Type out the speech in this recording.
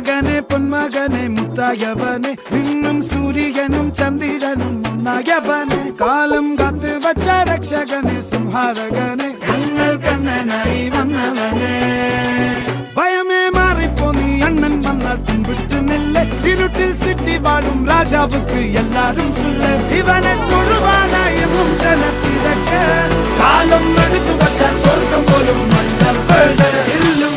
മകനെ പൊന്മകനെ മുത്തായവനെ നിന്നും സൂര്യനും ചന്ദ്രനും ഒന്നായവനെ കാലം കാത്ത് വച്ച രക്ഷകനെ സംഹാരകനെ ഞങ്ങൾ കണ്ണനായി വന്നവനെ ഭയമേ മാറിപ്പോ നീ അണ്ണൻ വന്നാൽ തുമ്പിട്ട് നില്ല ഇരുട്ടിൽ സിറ്റി വാഴും രാജാവുക്ക് എല്ലാരും സുല്ല ഇവനെ തൊഴുവാനായി എന്നും ജനത്തിരക്ക് കാലം എടുത്തു വച്ചാൽ സ്വർഗം പോലും മണ്ണ ഇല്ലും